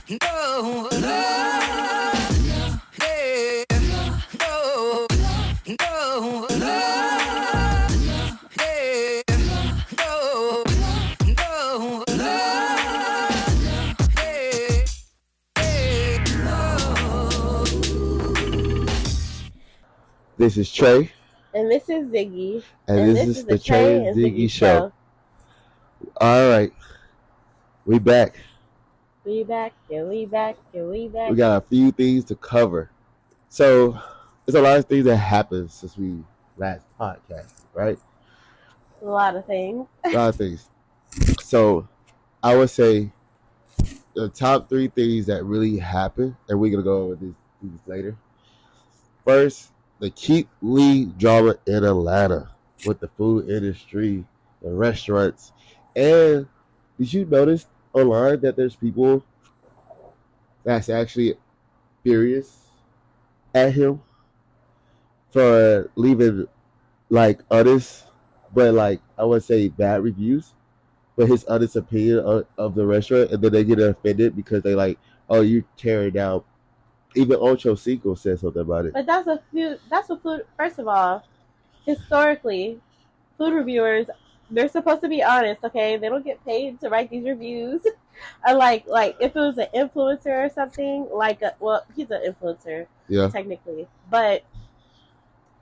No, no, yeah, no, no, no, yeah, no, no, yeah, This is Trey, And this is Ziggy. and And this this is is the the Trey Trey and and Ziggy Ziggy Show. Show. All right, we back. We back, and we back, and we back. We got a few things to cover. So, there's a lot of things that happened since we last podcast, right? A lot of things. A lot of things. So, I would say the top 3 things that really happened, and we're gonna go over these later. First, the Keith Lee drama in Atlanta with the food industry, the restaurants, and did you notice online that there's people that's actually furious at him for leaving like honest, but like I would say bad reviews, but his honest opinion of the restaurant, and then they get offended because they like, oh, you tearing down. Even Ocho Cinco said something about it. But that's what food. First of all, historically, food reviewers, they're supposed to be honest. Okay, they don't get paid to write these reviews. Like if it was an influencer or something, well, he's an influencer, Yeah, technically, but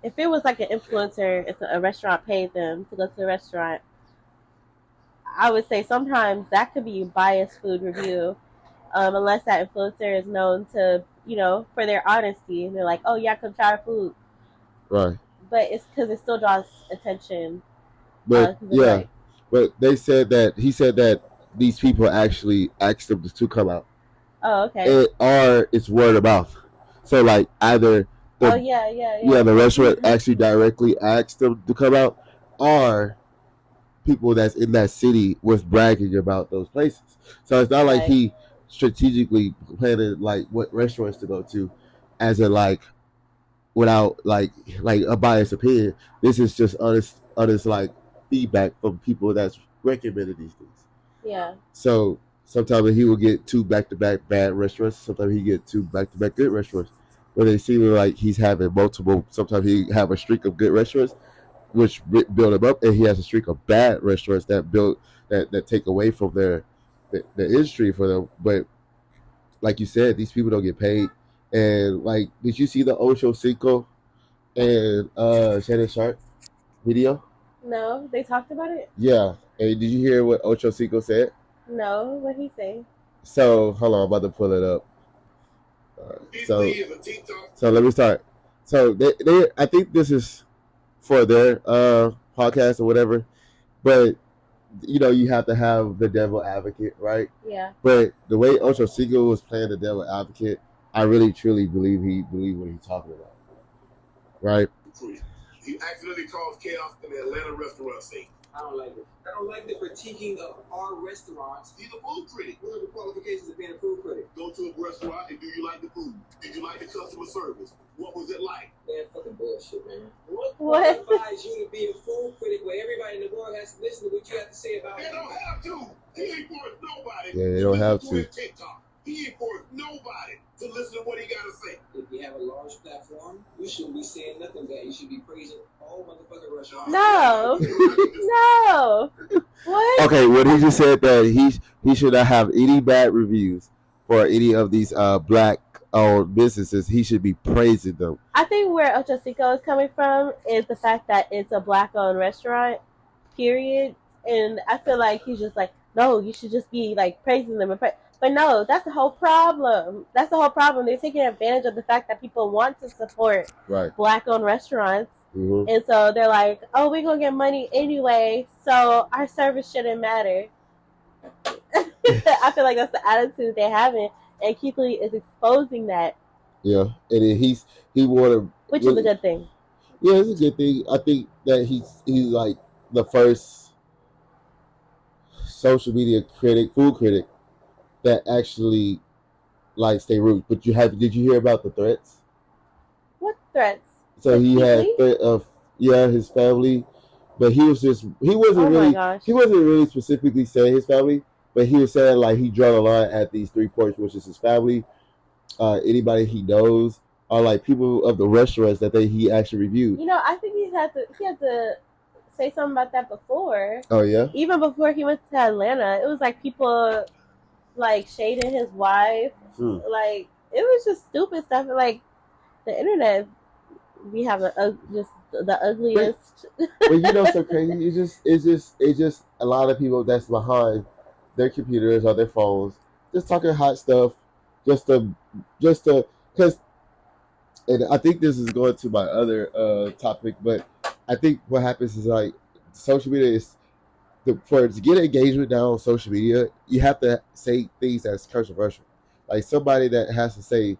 if it was like an influencer, if a restaurant paid them to go to the restaurant, I would say sometimes that could be biased food review, unless that influencer is known to, for their honesty. And they're like, oh, yeah, come try our food. right. But it's because it still draws attention. But yeah, Like, but he said that these people actually asked them to come out, oh, okay. or it's word of mouth. So like either Oh, yeah. the restaurant actually directly asked them to come out, or people that's in that city was bragging about those places. So it's not like Right. he strategically planning like what restaurants to go to, as a like without like a biased opinion. This is just honest like feedback from people that's recommended these things. Yeah. So sometimes he will get 2 back-to-back bad restaurants. Sometimes he get 2 back-to-back good restaurants. But it seems like he's having multiple. Sometimes he have a streak of good restaurants, which build him up, and he has a streak of bad restaurants that build that take away from the industry for them. But like you said, these people don't get paid. And like, did you see the Ocho Cinco and Shannon Sharp video? No, they talked about it? Yeah. And did you hear what Ocho Cinco said? No, what'd he say? So hold on, I'm about to pull it up. So let me start. So they I think this is for their podcast or whatever, but you have to have the devil advocate, right? Yeah. But the way Ocho Cinco was playing the devil advocate, I really truly believe he believed what he's talking about, right? He accidentally caused chaos in the Atlanta restaurant scene. I don't like it. I don't like the critiquing of our restaurants. He's a food critic. What are the qualifications of being a food critic? Go to a restaurant and do you like the food? Did you like the customer service? What was it like? Man, fucking bullshit, man. What? qualifies you to be a food critic where everybody in the world has to listen to what you have to say about it? They don't have to. He ain't forced nobody. Yeah, they don't have to. TikTok. He ain't forced nobody to listen to what he got to say. If you have a large platform, you shouldn't be saying nothing bad. You should be praising all motherfucking restaurants. No. No. What? Okay, well he just said that he should not have any bad reviews for any of these black owned businesses. He should be praising them. I think where Ocho Cinco is coming from is the fact that it's a black-owned restaurant, period. And I feel like he's just like, no, you should just be like praising them. But no, that's the whole problem. That's the whole problem. They're taking advantage of the fact that people want to support black-owned restaurants. Mm-hmm. And so they're like, oh, we're going to get money anyway, so our service shouldn't matter. I feel like that's the attitude they're having. And Keith Lee is exposing that. Yeah, and he wanted, which is a good thing. Yeah, it's a good thing. I think that he's like the first social media food critic that actually like stay rooted. But did you hear about the threats? What threats? So he had threat of his family, but he wasn't really specifically saying his family, But he was saying like he drew a line at these 3 points, which is his family, anybody he knows, or like people of the restaurants that he actually reviewed. You know, I think he had to say something about that before. Oh yeah. Even before he went to Atlanta, it was like people like shading his wife. Like it was just stupid stuff. Like the internet, we have just the ugliest. But you know, so crazy. It's just a lot of people that's behind their computers or their phones, just talking hot stuff, just to, because. And I think this is going to my other topic, but I think what happens is like social media is to get engagement now on social media, you have to say things that's controversial. Like somebody that has to say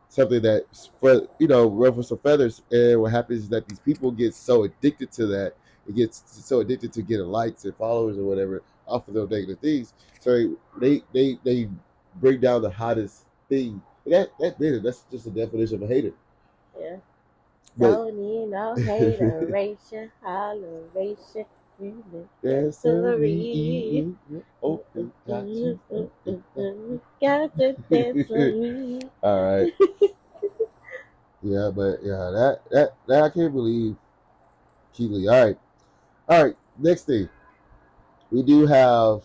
something that ruffles some feathers. And what happens is that these people get so addicted to that, it gets so addicted to getting likes and followers or whatever off of those negative things. So they bring down the hottest thing. That's just a definition of a hater. Yeah. But- Don't need no hateration, holleration. Dancery. Oh, got you. Got to dance with me. All right. Yeah, but yeah, that I can't believe Keely. All right. Next thing, we do have.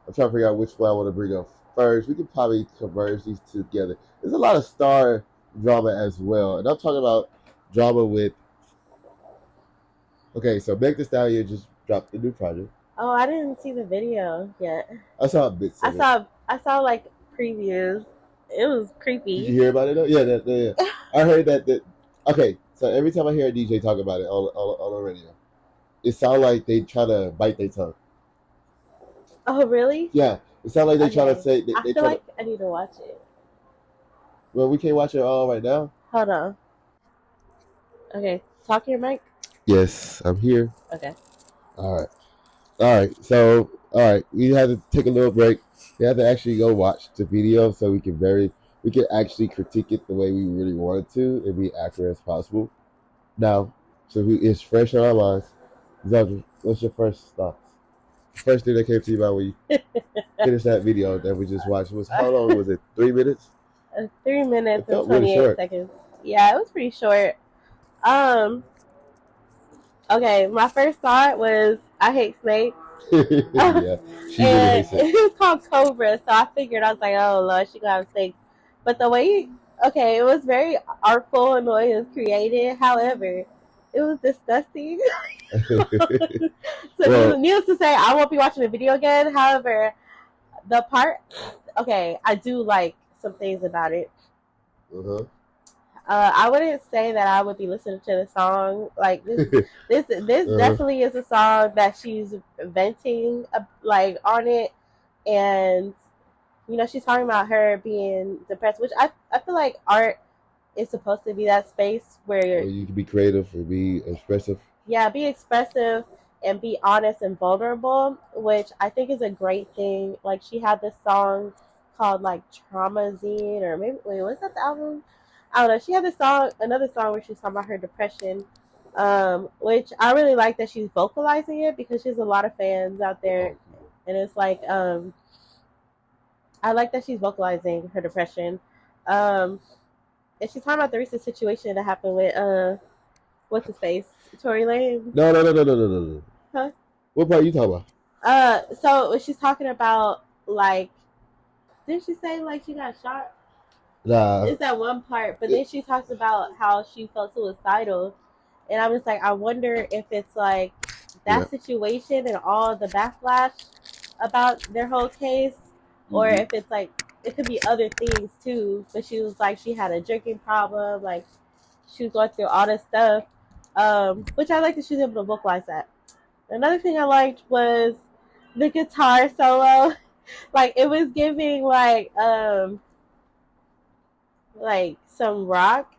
I'm trying to figure out which one I want to bring up first. We could probably converge these two together. There's a lot of star drama as well, and I'm talking about drama with. Okay, so Meg Thee Stallion just dropped a new project. Oh, I didn't see the video yet. I saw bits of it. I saw like previews. It was creepy. Did you hear about it though? Yeah. I heard that. Okay, so every time I hear a DJ talk about it on the radio, it sounds like they try to bite their tongue. Oh, really? Yeah, it sounds like they try to say. I feel like I need to watch it. Well, we can't watch it all right now. Hold on. Okay, talk to your mic. Yes, I'm here. Okay. All right. So, we had to take a little break. We had to actually go watch the video so we can actually critique it the way we really wanted to and be accurate as possible. Now, it's fresh on our minds. Zelda, what's your first thoughts? First thing that came to you about when you finished that video that we just watched was how long was it? 3 minutes? 3 minutes and 28 seconds. Yeah, it was pretty short. Okay, my first thought was I hate snakes. Yeah, she really hates it. It was called Cobra, so I figured, I was like, oh Lord, she gonna have snakes. But the way, it was very artful and the way it was created. However, it was disgusting. So needless to say, I won't be watching the video again. However, I do like some things about it. Uh-huh. I wouldn't say that I would be listening to the song. Like this definitely is a song that she's venting on it, and she's talking about her being depressed, which I feel like art is supposed to be that space where you can be creative and be expressive. Yeah, be expressive and be honest and vulnerable, which I think is a great thing. Like she had this song called like Traumazine, or maybe was that the album? I don't know. She had another song where she's talking about her depression, which I really like that she's vocalizing it because she has a lot of fans out there, and it's like I like that she's vocalizing her depression, and she's talking about the recent situation that happened with what's his face, Tory Lanez. No. Huh? What part are you talking about? So she's talking about didn't she say like she got shot? Nah. It's that one part, but then she talks about how she felt suicidal, and I'm just like, I wonder if it's like that situation and all the backlash about their whole case, or if it's like it could be other things too. But she was like, she had a drinking problem, like she was going through all this stuff, which I like that she was able to vocalize that. Another thing I liked was the guitar solo. Like it was giving like some rock.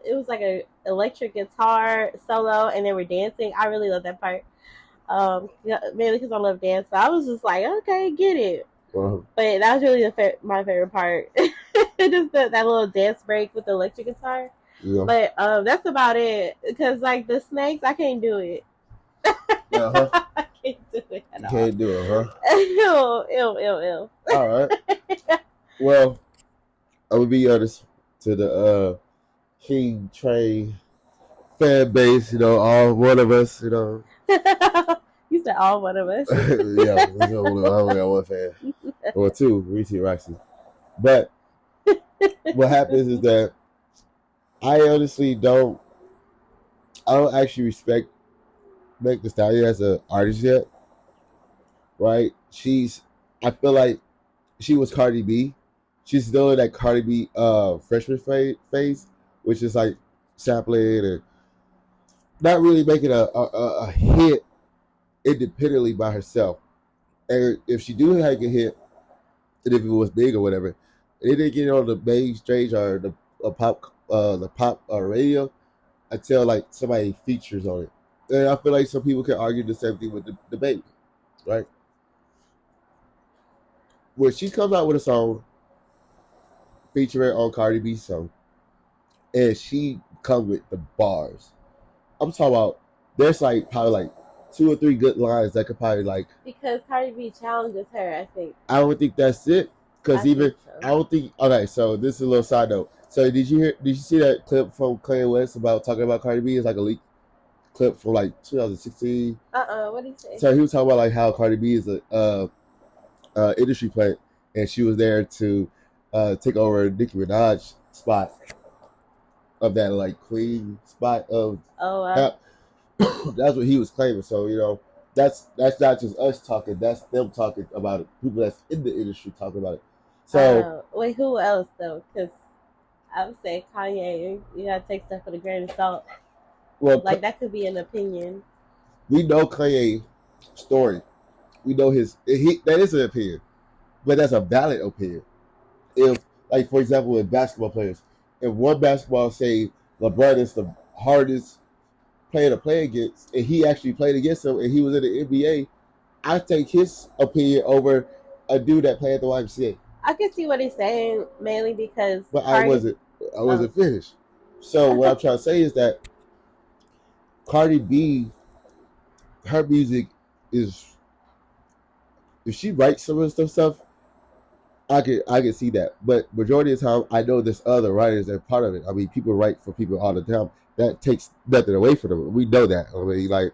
It was like a electric guitar solo, and they were dancing. I really love that part. Mainly because I love dance, but I was just like, okay, get it. Wow. But that was really my favorite part. Just that little dance break with the electric guitar. Yeah. But that's about it. Because like the snakes, I can't do it. Uh-huh. I can't do it at off. Can't do it, huh? Ew. All right. Well, I would be honest to the King Train fan base. All one of us. You said all one of us. Yeah, I only got one fan or two. Reese Roxy. But what happens is that I honestly don't. I don't actually respect Meg Thee Stallion as an artist yet. Right? I feel like she was Cardi B. She's still in that Cardi B freshman phase, which is like sampling and not really making a hit independently by herself. And if she do make a hit, and if it was big or whatever, it didn't get on the main stage or the pop radio until like somebody features on it. And I feel like some people can argue the same thing with the baby, right? When she comes out with a song featuring on Cardi B's song, and she comes with the bars. I'm talking about there's like probably like 2 or 3 good lines that could probably like. Because Cardi B challenges her, I think. I don't think that's it. Because even so. I don't think. Okay, so this is a little side note. So did you see that clip from Kanye West about talking about Cardi B? It's like a leak clip from like 2016. What did he say? So he was talking about like how Cardi B is a industry plant, and she was there to take over Nicki Minaj's spot of that like queen spot of. That's what he was claiming. So that's not just us talking. That's them talking about it. People that's in the industry talking about it. So wait, who else though? Because I would say Kanye. You gotta take stuff with a grain of salt. Well, like that could be an opinion. We know Kanye's story. We know that is an opinion, but that's a valid opinion. If, like, for example, with basketball players, if one basketball say LeBron is the hardest player to play against, and he actually played against him, and he was in the NBA, I take his opinion over a dude that played at the YMCA. I can see what he's saying, mainly because. But I wasn't finished. So what I'm trying to say is that Cardi B, her music is, if she writes some of the stuff, I can see that. But majority of the time, I know there's other writers that are part of it. I mean, people write for people all the time. That takes nothing away from them. We know that. I mean, like,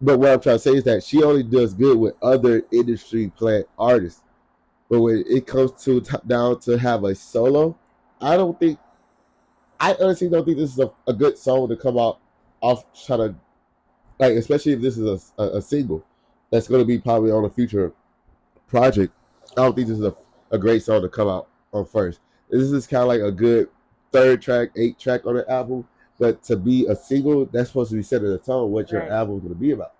but what I'm trying to say is that she only does good with other industry plant artists. But when it comes to down to have a solo, I honestly don't think this is a good song to come out off trying to, like, especially if this is a single that's going to be probably on a future project. I don't think this is a great song to come out on first. This is kind of like a good 3rd track, 8th track on the album. But to be a single, that's supposed to be setting the tone what your album is going to be about.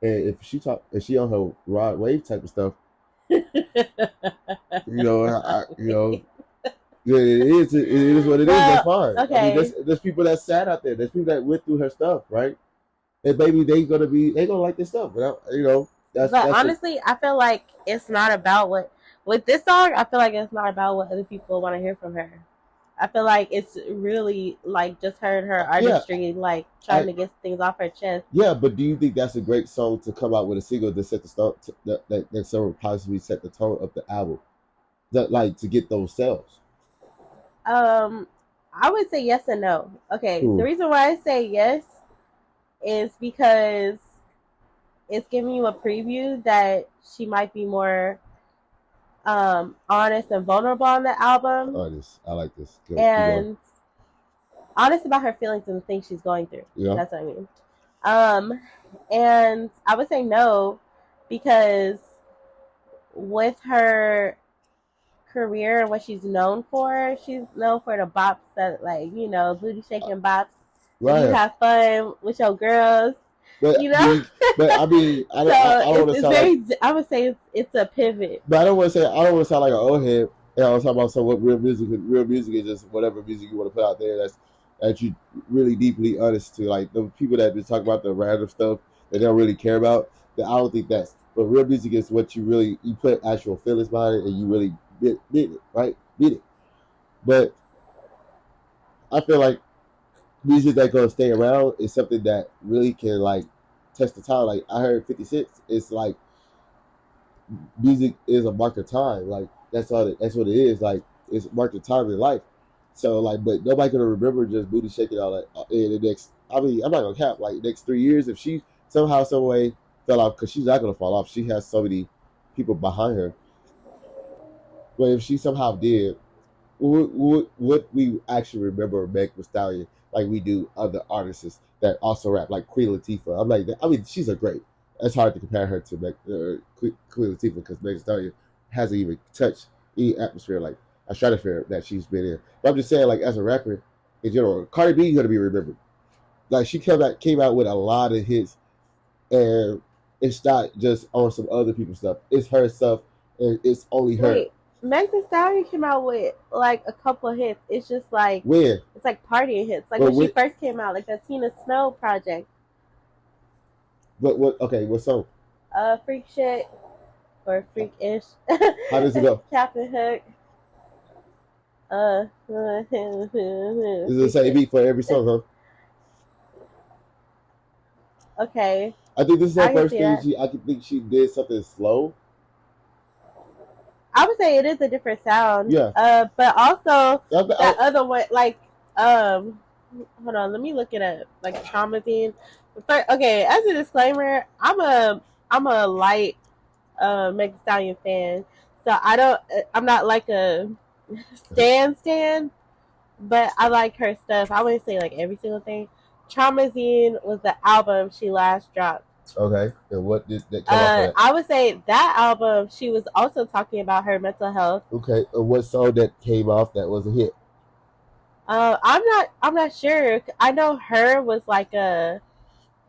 And if she on her rod wave type of stuff, it is what it is. That's fine. Okay. I mean, there's people that sat out there. There's people that went through her stuff, right? And maybe they gonna like this stuff. But that's honestly, I feel like it's not about with this song. I feel like it's not about what other people want to hear from her. I feel like it's really like just her and her artistry, like trying to get things off her chest. Yeah, but do you think that's a great song to come out with a single to set the start that song would possibly set the tone of the album, that like to get those sales? I would say yes and no. Okay, The reason why I say yes is because it's giving you a preview that she might be more honest and vulnerable on the album. Honest, I like this. And honest about her feelings and the things she's going through. Yeah. That's what I mean. And I would say no, because with her career and what she's known for the bops that, like, booty shaking bops. Right. You have fun with your girls. But, but I mean, I don't want to sound I would say it's a pivot. But I don't want to sound like an old head. And I was talking about what real music is just whatever music you want to put out there that you really deeply honest to. Like the people that just talk about the random stuff that they don't really care about. That I don't think that's. But real music is what you put actual feelings behind it and you really beat it, right? Beat it. But I feel like music that's gonna stay around is something that really can like test of time. Like I heard 56. It's like music is a mark of time. Like that's all. That's what it is. Like it's marked of time in life. So like, but nobody gonna remember just booty shaking all that in the next. I mean, I'm not gonna cap. Like next 3 years, if she somehow, some way fell off, because she's not gonna fall off. She has so many people behind her. But if she somehow did, would we actually remember Meg Thee Stallion like we do other artists that also rap, like Queen Latifah? I'm like, I mean, she's a great. It's hard to compare her to Queen Latifah because Meg Thee Stallion hasn't even touched any atmosphere like a stratosphere that she's been in. But I'm just saying, like as a rapper in general, Cardi B gonna be remembered. Like she came out with a lot of hits, and it's not just on some other people's stuff. It's her stuff, and it's only her. Wait, Meg Thee Stallion came out with like a couple of hits. It's just like When? It's like partying hits. Like But when she first came out, like the Tina Snow project. But what? Okay, what song? Freak shit or freak-ish. How does it go? Captain Hook. Is it the same beat for every song, huh? Okay. I think this is I her can first see thing. that. I could think she did something slow. I would say it is a different sound. Yeah. But also that I, other one, like, hold on, let me look it up. Like Traumazine. Okay, as a disclaimer, I'm a light Meg Thee Stallion fan, so I'm not like a stan, but I like her stuff. I wouldn't say like every single thing. Traumazine was the album she last dropped. okay. And what did that come off of that? I would say that album she was also talking about her mental health. Okay. And what song that came off that was a hit? I'm not sure. I know Her was like a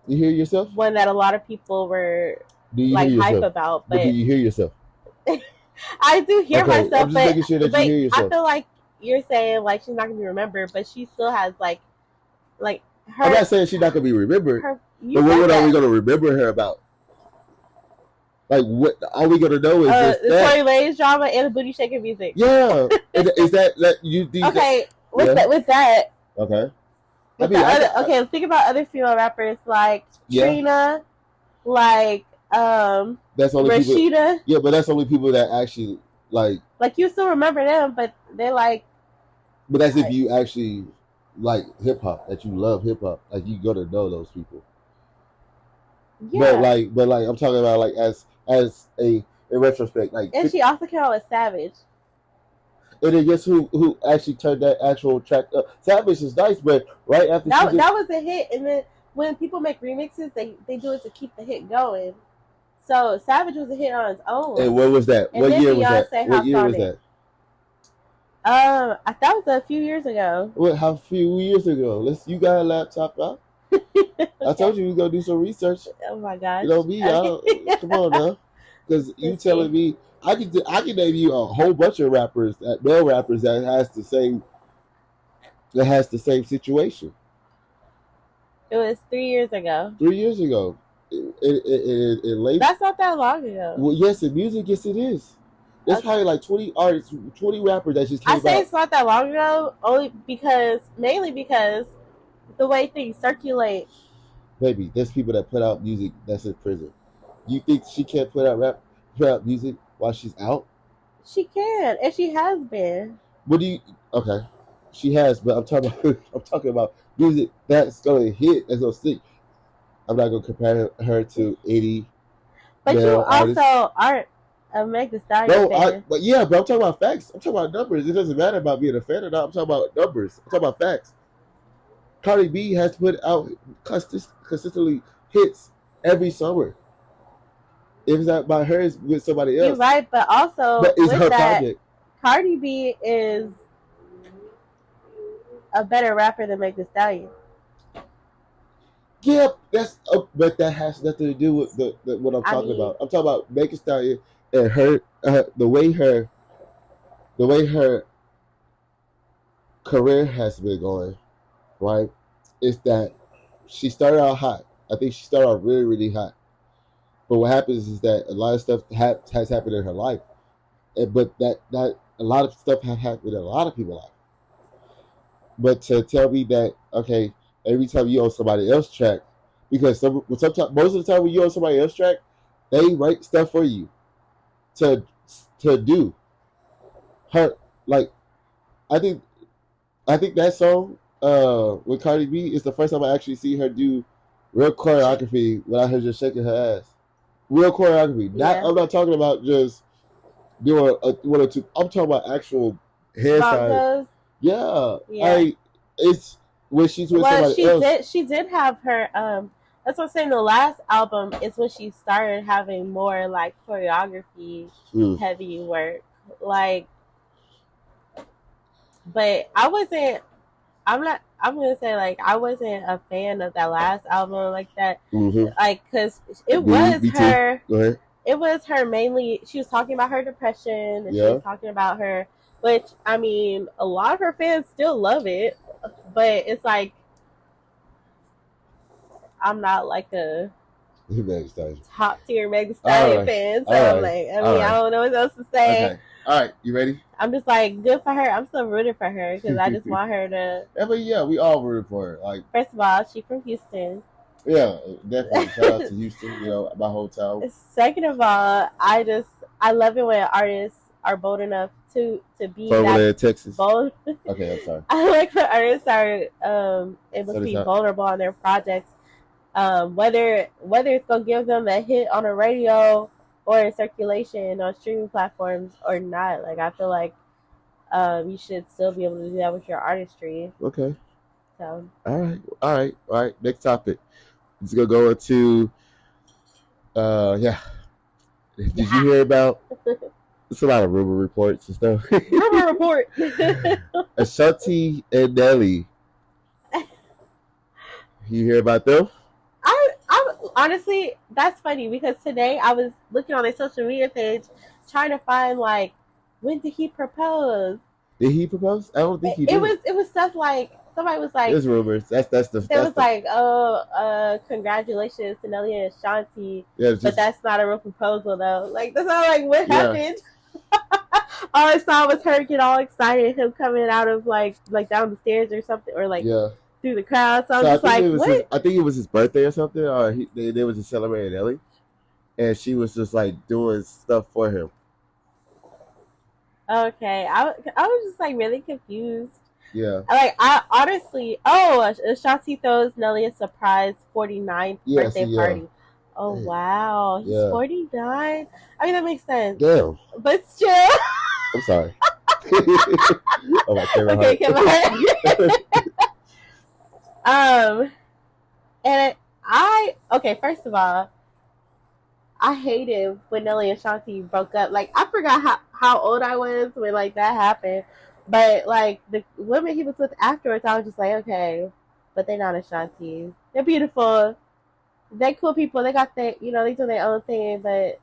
You hear yourself? one that a lot of people were Do you like hear hype yourself? about, But do but you hear yourself? I do hear Okay, myself. I'm just But, making sure that you but hear I yourself. feel like you're saying like she's not gonna be remembered, but she still has like her. I'm not saying she's not gonna be remembered, her but what are we gonna remember her about? Like, what all we gonna know is just the that. Tory Lanez drama and the booty shaking music. Yeah, is that you? Okay, with Yeah. with that. Okay. Okay, think about other female rappers like Yeah. Trina, like That's only people. Rashida. Yeah, but that's only people that actually like. Like you still remember them, but they're like. But that's if you actually like hip hop, that you love hip hop, like you gotta know those people. Yeah. But like I'm talking about like as a in retrospect, like. And she also came out with Savage. And then guess who actually turned that actual track up? Savage is nice, but right after that was a hit, and then when people make remixes, they do it to keep the hit going. So Savage was a hit on its own. And what was that? And what then year was Beyonce that? What year was that? I thought it was a few years ago. What? How few years ago? You got a laptop out? I told you we gonna do some research. Oh my gosh! You know me, come on now, because you telling me I can name you a whole bunch of rappers, male rappers that has the same situation. It was 3 years ago. 3 years ago, in late. That's not that long ago. Well, yes, in music, yes, it is. There's probably like 20 artists, 20 rappers that just came out. I say it's not that long ago, mainly because the way things circulate. Baby, there's people that put out music that's in prison. You think she can't put out music while she's out? She can, and she has been. Okay, she has, but I'm talking about music that's gonna hit, that's gonna stick. I'm not gonna compare her to any. But you also aren't a Meg Thee Stallion fan. But I'm talking about facts. I'm talking about numbers. It doesn't matter about being a fan or not. I'm talking about numbers. I'm talking about facts. Cardi B has put out consistently hits every summer. If it's not by her, it's with somebody else. You're right, but also it's her project. Cardi B is a better rapper than Meg Thee Stallion. Yeah, but that has nothing to do with what I'm talking about. I'm talking about Meg Thee Stallion and her the way her career has been going. Right, is that she started out hot. I think she started out really, really hot. But what happens is that a lot of stuff has happened in her life, but that a lot of stuff has happened in a lot of people's life. But to tell me that okay, every time you on somebody else's track, because sometimes most of the time when you're on somebody else's track, they write stuff for you to do. Her like I think that song with Cardi B is the first time I actually see her do real choreography without her just shaking her ass. Real choreography. Yeah. I'm not talking about just doing one or two. I'm talking about actual hairstyle. Broncos. Yeah, Yeah. it's when she's with Well, somebody else. she did have her that's what I'm saying, the last album is when she started having more like choreography heavy work. Like, but I'm gonna say like I wasn't a fan of that last album like that. Like, cause it was Me her. Too. Go ahead. It was her mainly. She was talking about her depression, and she Yeah. was talking about her. Which I mean, a lot of her fans still love it, but it's like I'm not like a Meg Thee top tier Meg Thee Stallion fan, so I'm like, I mean, I don't know what else to say. Okay. All right, you ready? I'm just like, good for her. I'm still rooting for her because I just want her to. Yeah, but yeah, we all rooting for her. Like, first of all, she's from Houston. Yeah, definitely. Shout out to Houston. You know, my whole town. Second of all, I love it when artists are bold enough to be From that there, Texas. bold. Okay, I'm sorry. I like when artists are able to be vulnerable on their projects. Whether it's gonna give them a hit on the radio or circulation on streaming platforms or not. Like, I feel like you should still be able to do that with your artistry. Okay. So. All right. Next topic. Let's go into yeah. Did you hear about? It's a lot of rumor reports and stuff. Rumor report. Ashanti and Nelly. You hear about them? I honestly, that's funny because today I was looking on their social media page trying to find like, when did he propose? Did he propose? I don't think he did. It was stuff like, somebody was like, there's rumors. It was like, oh, congratulations to Nelly and Ashanti. Yeah, but that's not a real proposal though. Like, that's not like what happened. All I saw was her get all excited, him coming out of like down the stairs or something, or like through the crowd. So I'm just like, what? I think it was his birthday or something, or they was just celebrating Nelly, and she was just like doing stuff for him. Okay, I was just like really confused. Yeah. Like, I honestly, Ashanti throws Nelly a surprise 49th birthday party. Oh wow, he's 49. I mean, that makes sense. Damn. But still. I'm sorry. Oh my camera. Okay, camera. And first of all, I hated when Nelly and Ashanti broke up. Like, I forgot how old I was when like that happened. But like the women he was with afterwards, I was just like, okay, but they're not Ashanti. They're beautiful. They're cool people. They got their, they do their own thing. But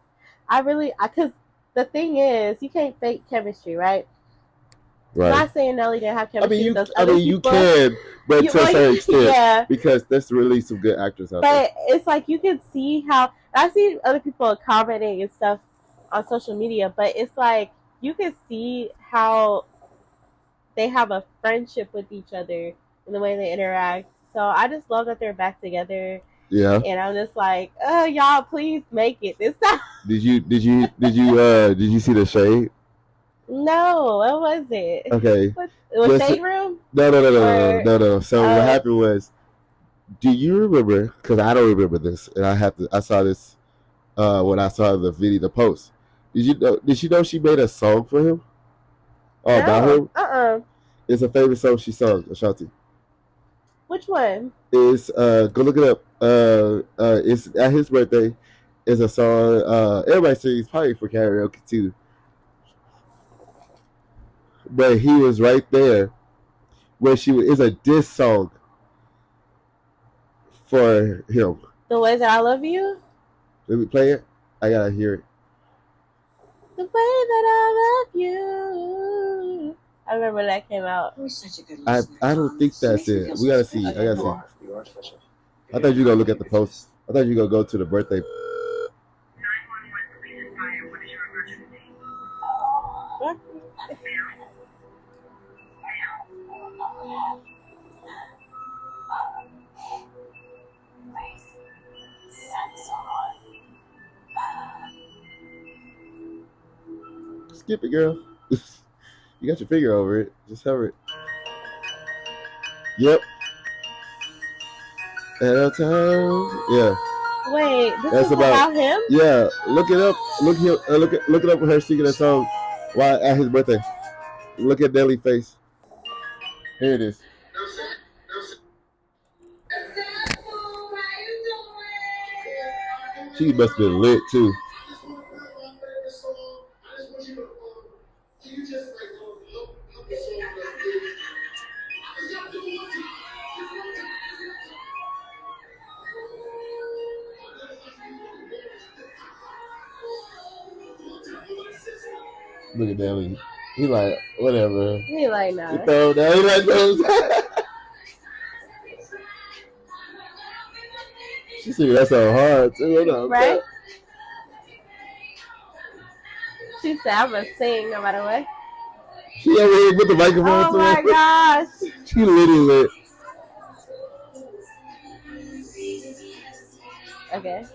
because the thing is, you can't fake chemistry, right? Right. I'm not saying Nelly didn't have chemistry with those other people. You can, but to a certain extent, because there's really some good actors out there. But it's like you can see how I've seen other people commenting and stuff on social media, but it's like you can see how they have a friendship with each other in the way they interact. So I just love that they're back together. Yeah. And I'm just like, y'all, please make it this time. Did you see the shade? No, what was it? Okay. It was Shade Room? No. So what happened was, do you remember? Because I don't remember this, and I saw this when I saw the post. Did you know she made a song for him? Oh, about him? It's a favorite song she sung, Ashanti. Which one? It's go look it up. It's at his birthday. It's a song everybody sings, probably for karaoke too. But he was right there where it's a diss song for him. The Way That I Love You? Let me play it. I gotta hear it. The Way That I Love You. I remember that came out. I don't think that's it. We gotta see. I gotta see. I thought you were gonna look at the post. I thought you were gonna go to the birthday. skip it, girl. You got your finger over it. Just hover it. Yep. At a time. Yeah. Wait, this That's is about him? Yeah. Look it up. Look it up with her singing that song while at his birthday. Look at Nelly's face. Here it is. She must have been lit too. Look at Nelly. He like, whatever. He like, nah. He throw down. He like those. She singing that so hard too. Right? She said, I'm going to sing no matter what. She over here with the microphone. Oh my gosh. She literally lit. Okay.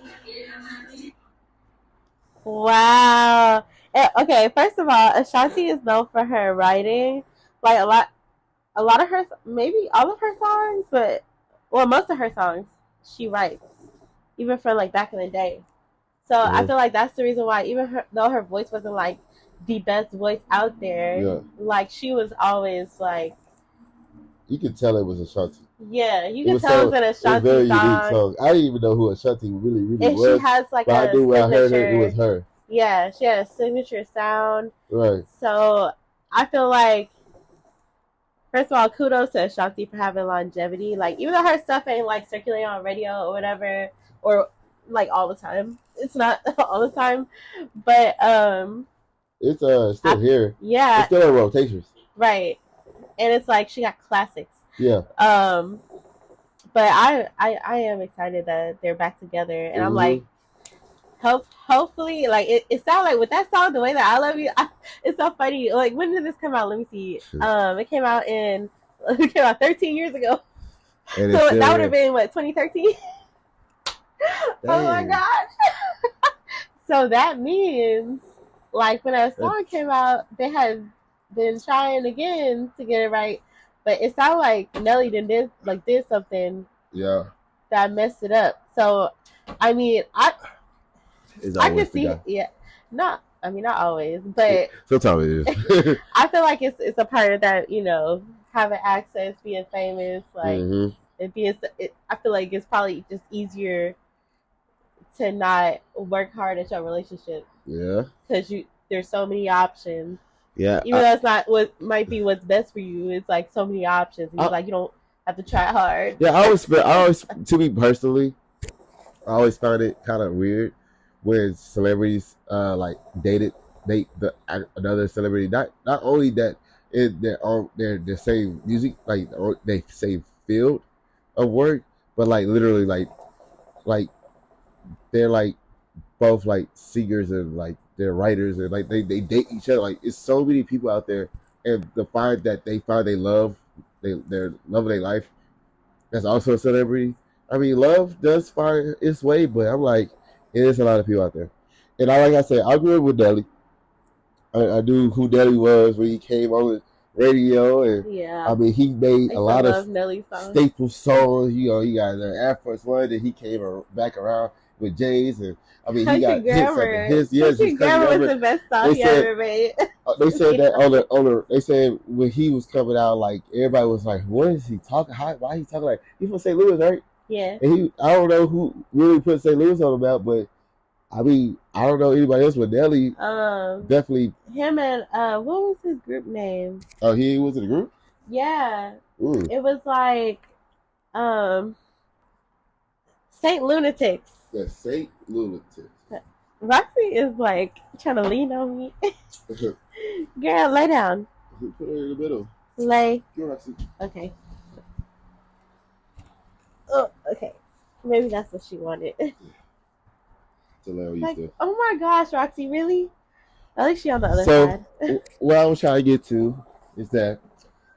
Wow. Okay, first of all, Ashanti is known for her writing. Like a lot of her, maybe all of her songs, but most of her songs she writes, even from like back in the day. So I feel like that's the reason why, even though her voice wasn't like the best voice out there, like she was always like. You could tell it was Ashanti. Yeah, you can tell it was an Ashanti very song. Unique song. I didn't even know who Ashanti really was. And she has like but I knew when I heard her, it was her. Yeah, she had a signature sound. Right. So I feel like, first of all, kudos to Ashanti for having longevity. Like, even though her stuff ain't like circulating on radio or whatever, or like all the time. It's not all the time, but it's still here. Yeah, it's still in rotations. Right, and it's like she got classics. Yeah. But I am excited that they're back together, and I'm like, hopefully, like it sounds like with that song, the way that I love you, it's so funny. Like, when did this come out? Let me see. It came out 13 years ago. And so that would have been what, 2013. Oh my gosh. So that means, like, when that song came out, they had been trying again to get it right, but it sounded like Nelly did something that messed it up. So I mean, I can see, not always, but sometimes it is. I feel like it's a part of that, having access, being famous, like I feel like it's probably just easier to not work hard at your relationship. Yeah. Because there's so many options. Yeah. Even though it's not what might be what's best for you, it's like so many options. And you don't have to try hard. Yeah, I always, to me personally, I always found it kind of weird when celebrities like date another celebrity. Not only that they're on their same music, like they same field of work, but like literally like they're like both like singers and like they're writers and like they date each other. Like, it's so many people out there, and the find that they love their love of their life, that's also a celebrity. I mean, love does find its way, but I'm like, it is a lot of people out there. And like I said, I grew up with Nelly. I knew who Nelly was when he came on the radio, and I mean, he made a lot of staple songs. He got the Air Force One, and he came back around with Jay's, and I mean, he got his Grammar was the best song he ever made. They said that they said when he was coming out, like, everybody was like, "What is he talking? Why he talking like he's from St. Louis, right?" Yeah. And I don't know who really put St. Louis on the map, but I mean, I don't know anybody else, but Nelly definitely. Him and what was his group name? Oh, he was in the group? Yeah. It was like Saint Lunatics. The Saint Lunatics. Roxy is like trying to lean on me. Girl, lay down. Put her in the middle. Lay. Go, Roxy. Okay. Oh, okay. Maybe that's what she wanted. Like, oh my gosh, Roxy, really? At least she on the other side. What I was trying to get to is that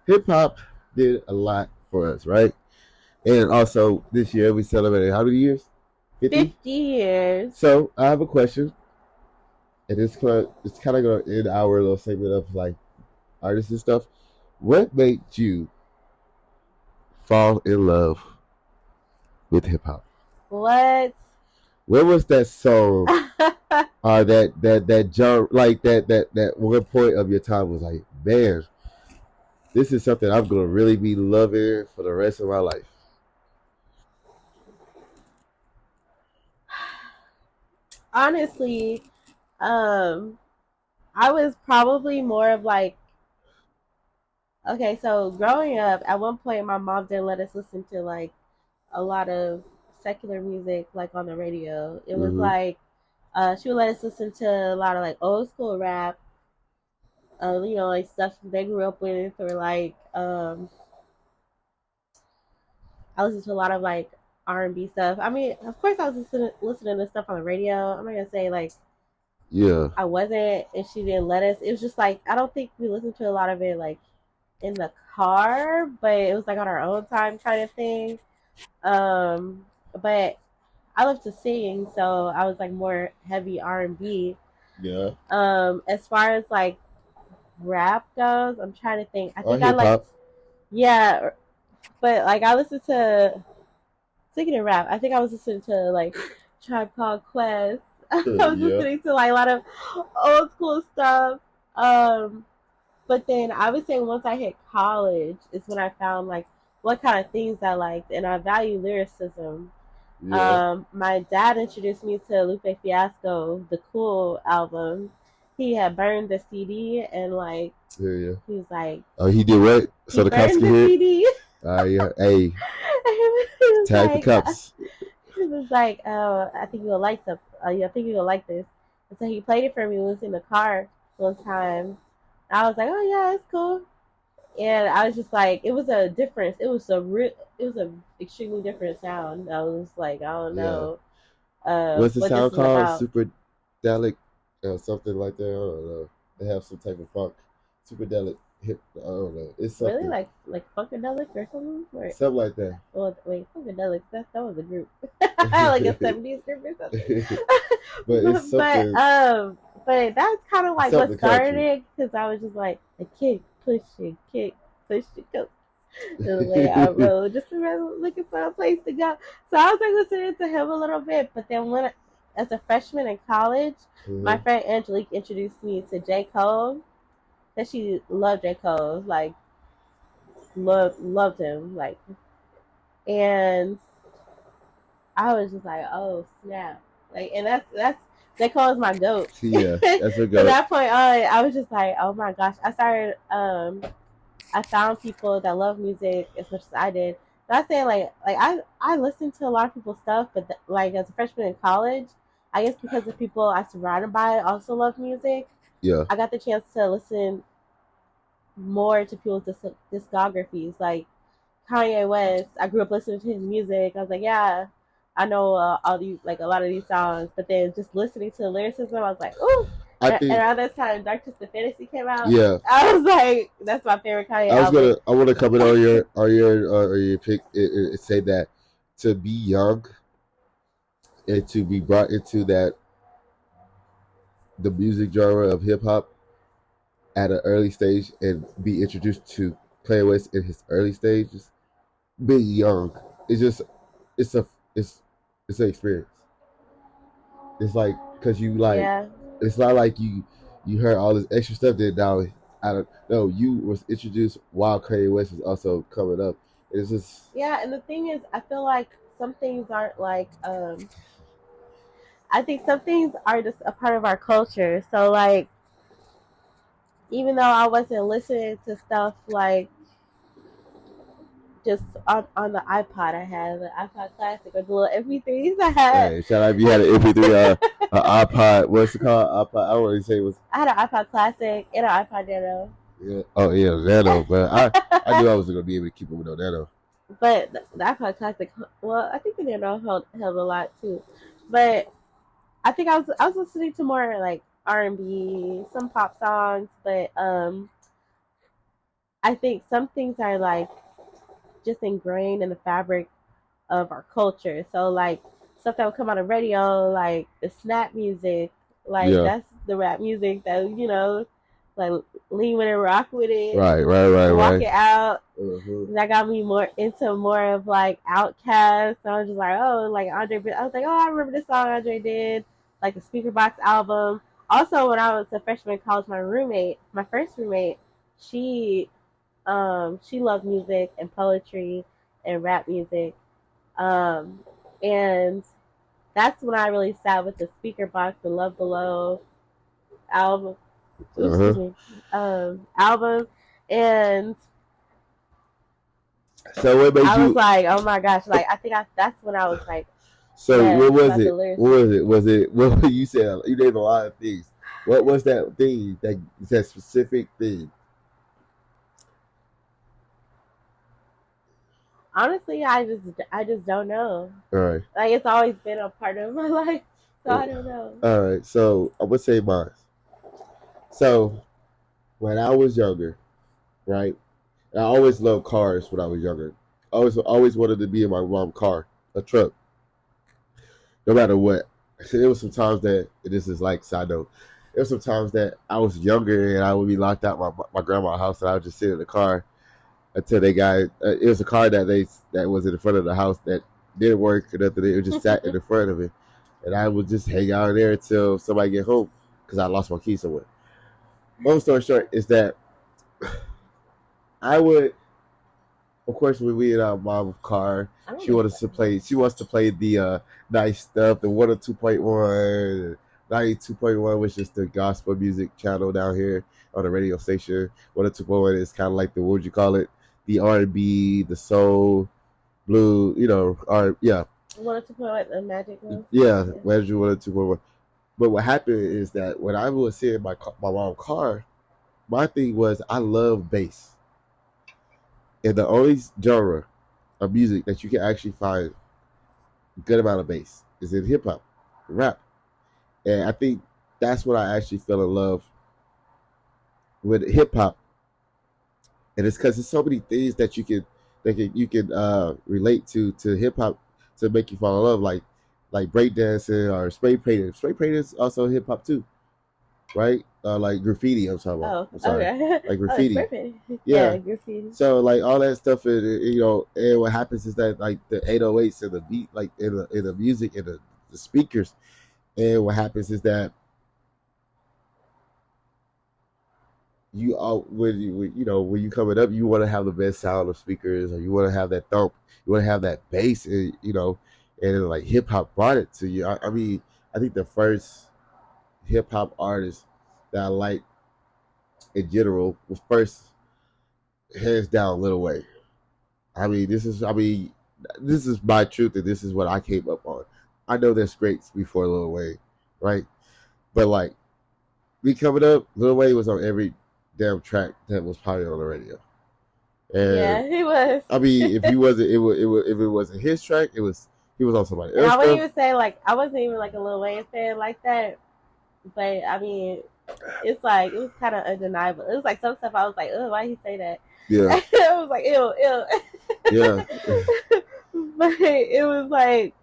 hip hop did a lot for us, right? And also this year we celebrated how many years? 50 years. So I have a question. and it's kind of gonna end our little segment of like artists and stuff. What made you fall in love with hip hop? What? What was that song that jump like that one point of your time was like, man, this is something I'm gonna really be loving for the rest of my life. Honestly, um, I was probably more of like, okay, so growing up, at one point, my mom didn't let us listen to like a lot of secular music like on the radio. It was Mm-hmm. like, she would let us listen to a lot of like old school rap, like stuff they grew up with, or like, I listened to a lot of like R&B stuff. I mean, of course, I was listening to stuff on the radio. I'm not gonna say like Yeah, I wasn't, and she didn't let us. It was just like I don't think we listened to a lot of it like in the car, but it was like on our own time kind of thing. Um, but I love to sing, so I was like more heavy R&B. yeah, As far as like rap goes, I'm trying to think. I or think I hip liked, hop. yeah, but like I listened to, speaking of rap, I think I was listening to like Tribe Called Quest. I was Yeah, listening to like a lot of old school stuff. Um, but then I would say once I hit college is when I found like what kind of things I liked, and I value lyricism. yeah, My dad introduced me to Lupe Fiasco, the Cool album. He had burned the CD, and like yeah, yeah. he was like, Oh, he did what? he So the cops burned can the hear it. CD. Yeah. Hey, He was tag the like, cops. he was like, oh, I think you'll like some. I think you'll like this. And so he played it for me. We was in the car one time. I was like, oh yeah, it's cool. And I was just like, it was a difference. It was a extremely different sound. I was like, I don't Yeah. know, What's the what this sound is called? about. Superdelic, something like that. I don't know. They have some type of funk. Superdelic hip. I don't know. It's Really, something. like Funkadelic or something? Or Something like that. well, wait, Funkadelic. That was a group, like a '70s group or something. But it's but something. but that's kind of like what Something started country. it, because I was just like a kick, push it, go. The way I rode, just looking for a place to go. So I was like listening to him a little bit, but then as a freshman in college, my Hmm. friend Angelique introduced me to J. Cole. That she loved J. Cole, like loved him, like, and I was just like, oh snap, like, and that's J. Cole is my goat. Yeah, that's a From goat. that point on, I was just like, oh my gosh, I found people that love music as much as I did. Not saying like I listened to a lot of people's stuff, but like as a freshman in college, I guess because the people I surrounded by also love music, Yeah. I got the chance to listen more to people's discographies. Like Kanye West, I grew up listening to his music. I was like, yeah, I know all these, like a lot of these songs. But then just listening to the lyricism, I was like, ooh. I And think. around that time, Dark Twisted Fantasy came out. Yeah. I was like, that's my favorite Kanye I was album. gonna. I want to comment on your pick. Say that to be young and to be brought into that the music genre of hip hop at an early stage and be introduced to Kanye West in his early stages, being young, it's just it's a it's it's an experience. It's like because you like Yeah. it's not like you heard all this extra stuff that now I don't know you was introduced while Kanye West was also coming up. It's just Yeah, and the thing is, I feel like some things aren't like I think some things are just a part of our culture. So like even though I wasn't listening to stuff like just on the iPod I had, the iPod Classic or the little MP3s I had. hey, shout out if you had an MP3 iPod. What's it called? iPod. I don't really say it was. I had an iPod Classic and an iPod Nano. Yeah. Oh yeah, Nano. But I knew I was gonna be able to keep up with no Nano. But the iPod Classic, well, I think the Nano held a lot too. But I think I was listening to more like R&B, some pop songs, but I think some things are like just ingrained in the fabric of our culture. So like stuff that would come out of radio, like the snap music, like Yeah. the rap music that like lean with it, rock with it, Right. walk it out. Mm-hmm. That got me more of like Outkast. So I was just like, oh, like Andre. I was like, oh, I remember this song Andre did, like the Speaker Box album. Also, when I was a freshman in college, my first roommate, she loved music and poetry and rap music. And that's when I really sat with the Speaker Box and Love Below album. Oops, excuse me. Album. And So what made I you? was like, oh my gosh, like I think that's when I was like, So yes, what was about it? the lyrics. What was it? Was it what you said? You named a lot of things. What was that thing? That specific thing? Honestly, I just don't know. All right. Like it's always been a part of my life, so I don't know. All right. So I would say mine. So when I was younger, right? I always loved cars when I was younger. I always wanted to be in my mom's car, a truck, no matter what. There was some times that this is like side note. There was some times that I was younger and I would be locked out my grandma's house and I would just sit in the car until they got. It was a car that was in the front of the house that didn't work or nothing. It just sat in the front of it, and I would just hang out there until somebody get home because I lost my key somewhere. Long story short is that I would, of course, when we in our mom's car, she wants to play the nice stuff, the 102.1, 92.1, which is the gospel music channel down here on the radio station. 102.1 is kind of like the, what would you call it? The R&B, the soul, blue, yeah. 102.1, the Magic was. Yeah, Magic 102.1. But what happened is that when I was sitting in my mom's car, my thing was I love bass. And the only genre of music that you can actually find a good amount of bass is in hip hop, rap. And I think that's when I actually fell in love with hip hop. And it's because there's so many things that you can relate to hip hop to make you fall in love, like breakdancing or spray painting. Spray painting is also hip hop too, right? Like graffiti. I'm talking about. I'm sorry, okay. like graffiti. Yeah, graffiti. So like all that stuff, and what happens is that like the 808s and the beat, like in the music and the speakers, and what happens is that when you coming up, you want to have the best sound of speakers, or you want to have that thump, you want to have that bass, and and like hip hop brought it to you. I mean, I think the first hip hop artist that I like in general was first hands down Lil Wayne. This is my truth, and this is what I came up on. I know there's greats before Lil Wayne, right? But like me coming up, Lil Wayne was on every damn track that was probably on the radio. And yeah, he was. I mean, if he wasn't, if it wasn't his track, he was on somebody else. I wouldn't even say like I wasn't even like a Lil Wayne fan like that, but I mean, it's like it was kind of undeniable. It was like some stuff I was like, oh, why he say that? Yeah, I was like, ew. Yeah, but it was like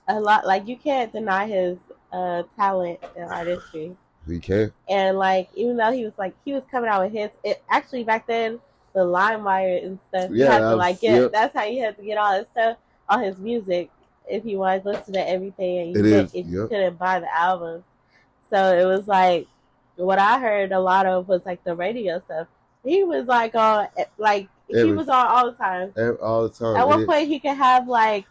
a lot. Like you can't deny his talent and artistry. he can. And like even though he was coming out with hits, it actually back then the LimeWire and stuff. You had to get. That's how you had to get all his stuff, all his music, if you wanted to listen to everything. And you couldn't buy the album, so it was like what I heard a lot of was like the radio stuff. He was like on he was on all the time. All the time. At one point, he could have like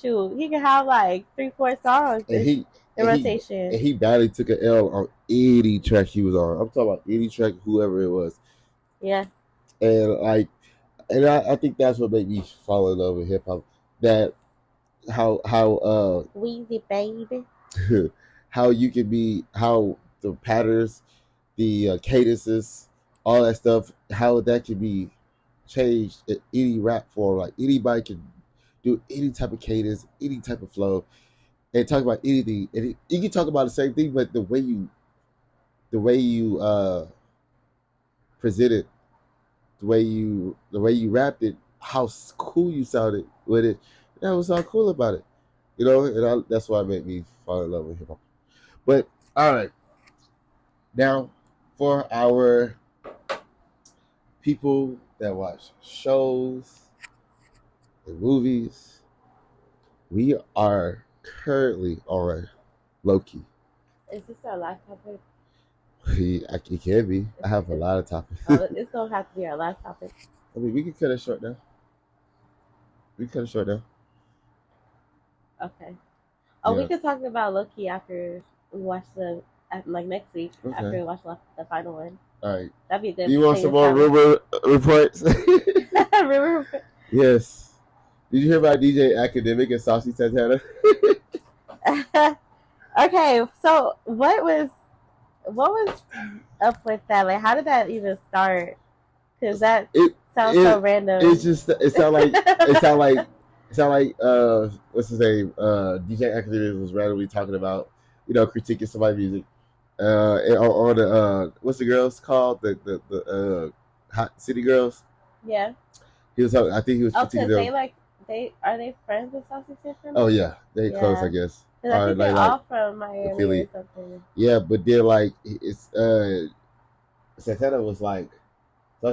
3-4 songs in rotation. And he badly took an L on any track he was on. I'm talking about any track, whoever it was. Yeah. And I think that's what made me fall in love with hip hop. That how Weezy baby. how you can be, how the patterns, the cadences, all that stuff, how that can be changed in any rap form. Like anybody can do any type of cadence, any type of flow, and talk about anything. And you can talk about the same thing, but the way you present it, the way you rapped it, how cool you sounded with it, that was all cool about it. And that's why it made me fall in love with hip hop. But all right, Now, for our people that watch shows and movies, we are currently on Loki. Is this our last topic? It can be. I have a lot of topics. It's gonna have to be our last topic. I mean, we can cut it short now. Okay. Oh, Yeah. we could talk about Loki after we watch like next week Okay. after we watch the final one. All right. That'd be good. You want some more rumor reports? Rumor. Yes. Did you hear about DJ Academic and Saucy Santana? Okay, so what was up with that? Like, how did that even start? Because that sounds so random. It sound like what's his name? DJ Academic was randomly talking about, critiquing somebody's music. And on the what's the girls called? The Hot City Girls. Yeah. He was. I think he was critiquing them. Are they friends with Saucy Santana? Oh yeah, they close, I guess. I think they're all from Miami or something. Yeah, but then like it's Santana was like, you're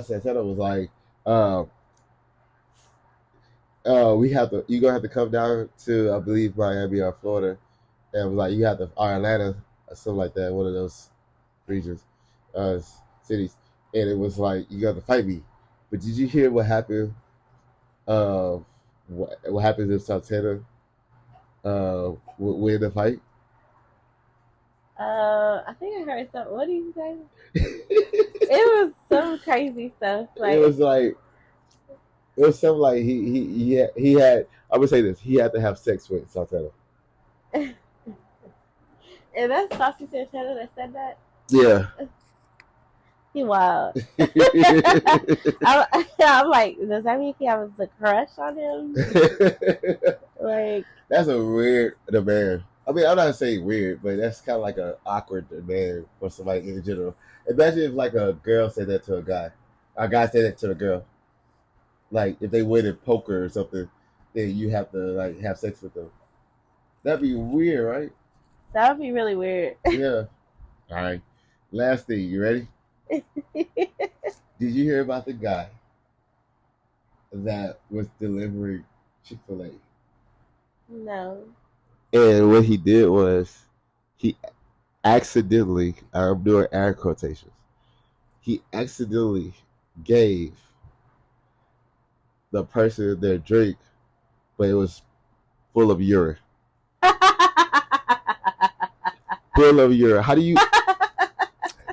gonna have to come down to, I believe, Miami or Florida, and was like, you have to, or Atlanta or something like that, one of those regions, cities, and it was like, you got to fight me. But did you hear what happened? What happens if Santana win the fight? I think I heard something. What did you say? It was some crazy stuff. Like, it was something like he had. I would say this: he had to have sex with Santana. And that's Saucy Santana that said that. Yeah. He wild. I'm like, does that mean he has a crush on him? Like, that's a weird demand. I mean, I'm not saying weird, but that's kind of like an awkward demand for somebody in general. Imagine if like a girl said that to a guy said that to a girl. Like if they win in poker or something, then you have to like have sex with them. That'd be weird, right? That would be really weird. Yeah. All right. Last thing, you ready? Did you hear about the guy that was delivering Chick-fil-A? No. And what he did was he accidentally, I'm doing air quotations, he accidentally gave the person their drink, but it was full of urine. Full of urine. How do you...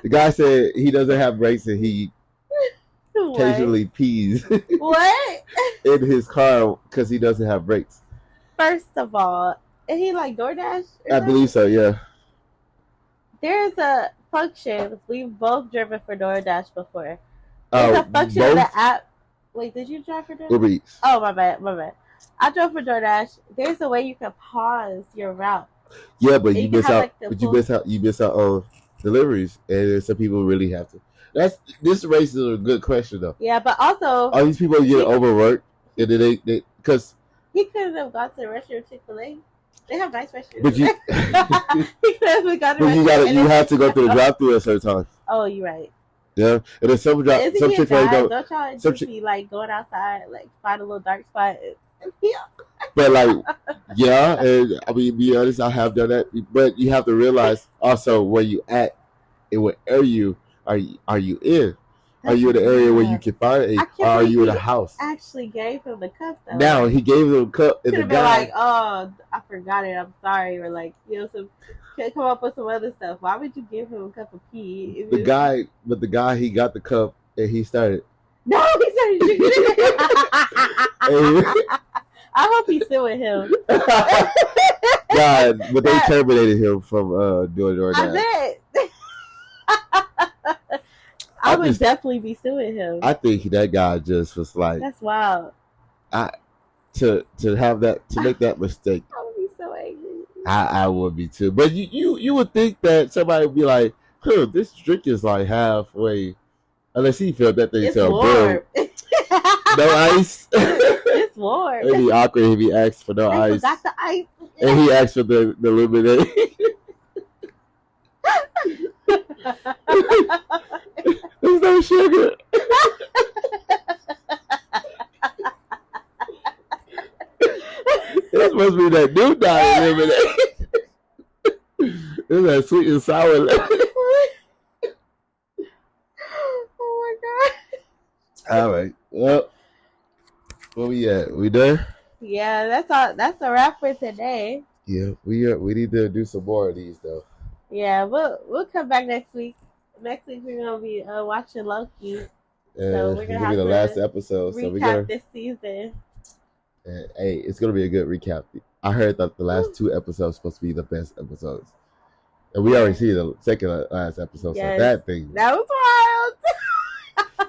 The guy said he doesn't have brakes and he occasionally pees what? in his car because he doesn't have brakes. First of all, is he like DoorDash? I believe so, yeah. There's a function. We've both driven for DoorDash before. There's a function in the app. Wait, did you drive for DoorDash? Uber Eats. Oh, my bad. I drove for DoorDash. There's a way you can pause your route. Yeah, but you miss out. You miss out on deliveries, and some people really have to. This raises a good question though. Yeah, but also, are these people getting overworked? And they because he couldn't have gone to the restaurant Chick-fil-A. They have nice restaurants. But you, he could have gone to you have to go through the drive-through at certain times. Oh, you're right. Yeah, and then some Chick-fil-A don't y'all just be like going outside, like find a little dark spot? But like, yeah, and I mean, be honest, I have done that. But you have to realize also where you at and what area are you in? Are you in the area where you can find it, or are you in a house? Actually gave him the cup though. Now he gave him a cup, and the guy like, "Oh, I forgot it. I'm sorry," or like, come up with some other stuff. Why would you give him a cup of pee? The guy, he got the cup and he started. No, he started drinking it. I hope he's suing him. God, but they terminated him from doing DoorDash. I bet. I would definitely be suing him. I think that guy just was like, that's wild. To make that mistake. I would be so angry. I would be too. But you would think that somebody would be like, this drink is like halfway. Unless he felt that thing so warm. No ice. It's warm. It'd be awkward if he asked for no ice. Forgot the ice. And he asked for the lemonade. There's no sugar. It's supposed to be that new diet lemonade. It's that sweet and sour lemonade. Oh my god. All right. Well, where we at? We done? Yeah, that's all. That's a wrap for today. Yeah, we need to do some more of these though. Yeah, we'll come back next week. Next week we're gonna be watching Loki. So we're It's gonna gonna be have the to last episode. So we're recap gonna. this season. Hey, it's gonna be a good recap. I heard that the last 2 episodes supposed to be the best episodes, and we already see the second last episode. Yes. So that thing, That was wild.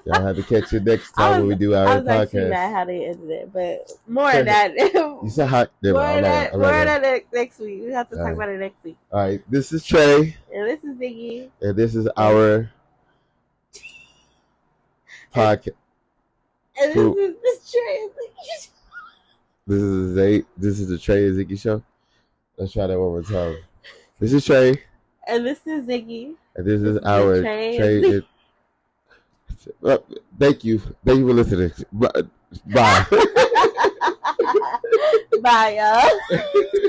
y'all have to catch it next time when we do our I was actually mad podcast. how they ended it, but more of that. You said how? More of that next week. We have to talk about it next week. All right, this is Trey, And this is Ziggy. and this is our podcast. And this is this Trey. This is the Trey and Ziggy show. Let's try that one more time. This is Trey, And this is Ziggy. and this is the our Trey Trey. Thank you for listening. Bye. Bye, y'all.